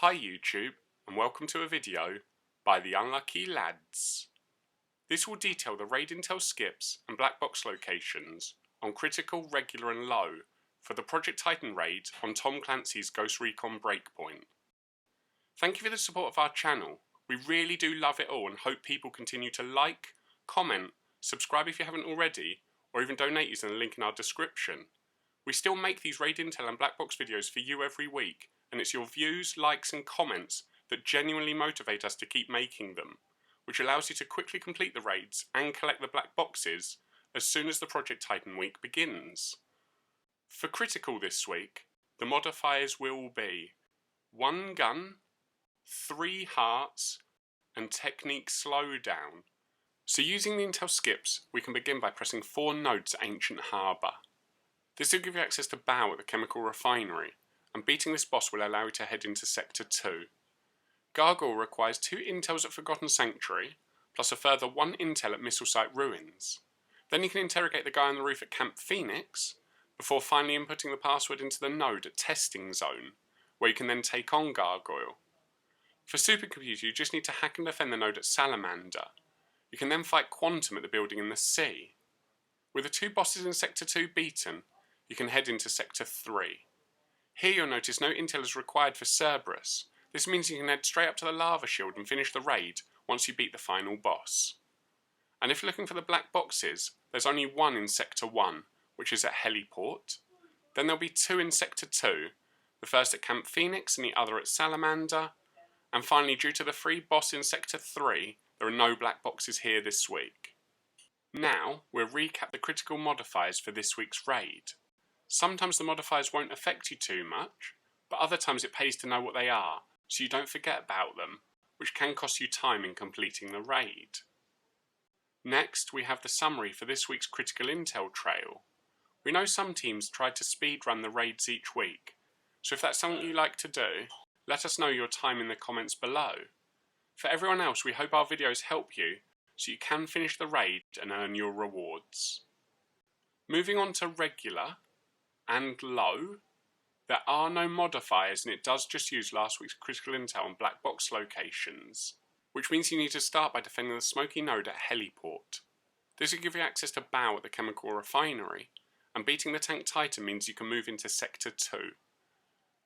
Hi YouTube, and welcome to a video by the Unlucky Lads. This will detail the raid intel skips and black box locations on critical, regular and low for the Project Titan raid on Tom Clancy's Ghost Recon Breakpoint. Thank you for the support of our channel. We really do love it all and hope people continue to like, comment, subscribe if you haven't already, or even donate using the link in our description. We still make these raid intel and black box videos for you every week, and it's your views, likes and comments that genuinely motivate us to keep making them, which allows you to quickly complete the raids and collect the black boxes as soon as the Project Titan week begins. For Critical this week, the modifiers will be 1 gun, 3 hearts and technique Slowdown. So using the intel skips, we can begin by pressing 4 nodes at Ancient Harbour. This will give you access to Baal at the chemical refinery, and beating this boss will allow you to head into Sector 2. Gargoyle requires 2 intels at Forgotten Sanctuary, plus a further 1 intel at Missile Site Ruins. Then you can interrogate the guy on the roof at Camp Phoenix, before finally inputting the password into the node at Testing Zone, where you can then take on Gargoyle. For Supercomputer, you just need to hack and defend the node at Salamander. You can then fight Quantum at the building in the sea. With the 2 bosses in Sector 2 beaten, you can head into Sector 3. Here you'll notice no intel is required for Cerberus. This means you can head straight up to the lava shield and finish the raid once you beat the final boss. And if you're looking for the black boxes, there's only 1 in Sector 1, which is at Heliport. Then there'll be 2 in Sector 2, the first at Camp Phoenix and the other at Salamander. And finally, due to the free boss in Sector 3, there are no black boxes here this week. Now, we'll recap the critical modifiers for this week's raid. Sometimes the modifiers won't affect you too much, but other times it pays to know what they are, so you don't forget about them, which can cost you time in completing the raid. Next, we have the summary for this week's critical intel trail. We know some teams try to speedrun the raids each week, so if that's something you like to do, let us know your time in the comments below. For everyone else, we hope our videos help you, so you can finish the raid and earn your rewards. Moving on to regular and low, there are no modifiers and it does just use last week's critical intel and black box locations, which means you need to start by defending the smoky node at Heliport. This will give you access to Baal at the chemical refinery, and beating the tank Titan means you can move into Sector 2.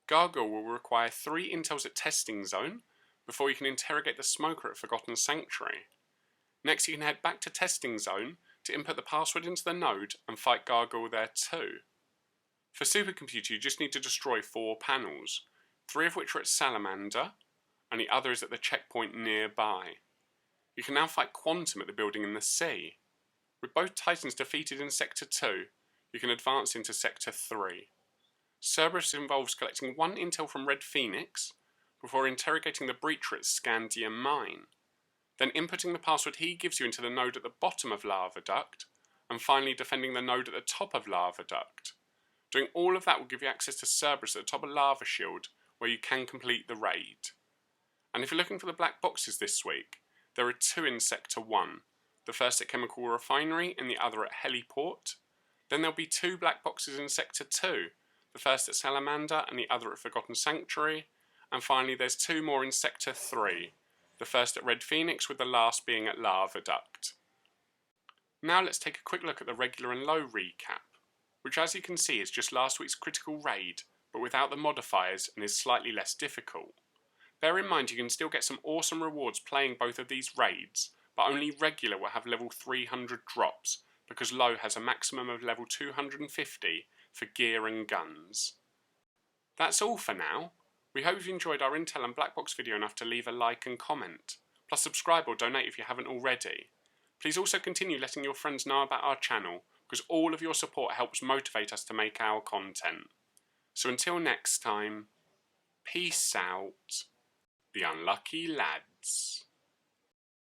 Gargoyle will require 3 intels at Testing Zone before you can interrogate the smoker at Forgotten Sanctuary. Next you can head back to Testing Zone to input the password into the node and fight Gargoyle there too. For Supercomputer, you just need to destroy 4 panels, 3 of which are at Salamander, and the other is at the checkpoint nearby. You can now fight Quantum at the building in the sea. With both Titans defeated in Sector 2, you can advance into Sector 3. Cerberus involves collecting 1 intel from Red Phoenix, before interrogating the breacher at Scandium Mine, then inputting the password he gives you into the node at the bottom of Lava Duct, and finally defending the node at the top of Lava Duct. Doing all of that will give you access to Cerberus at the top of Lava Shield, where you can complete the raid. And if you're looking for the black boxes this week, there are 2 in Sector 1, the first at Chemical Refinery and the other at Heliport. Then there'll be 2 black boxes in Sector 2, the first at Salamander and the other at Forgotten Sanctuary. And finally there's 2 more in Sector 3, the first at Red Phoenix with the last being at Lava Duct. Now let's take a quick look at the regular and low recap, which as you can see is just last week's critical raid, but without the modifiers and is slightly less difficult. Bear in mind you can still get some awesome rewards playing both of these raids, but only regular will have level 300 drops, because low has a maximum of level 250 for gear and guns. That's all for now. We hope you've enjoyed our intel and black box video enough to leave a like and comment, plus subscribe or donate if you haven't already. Please also continue letting your friends know about our channel, because all of your support helps motivate us to make our content. So until next time, peace out, the Unlucky Lads.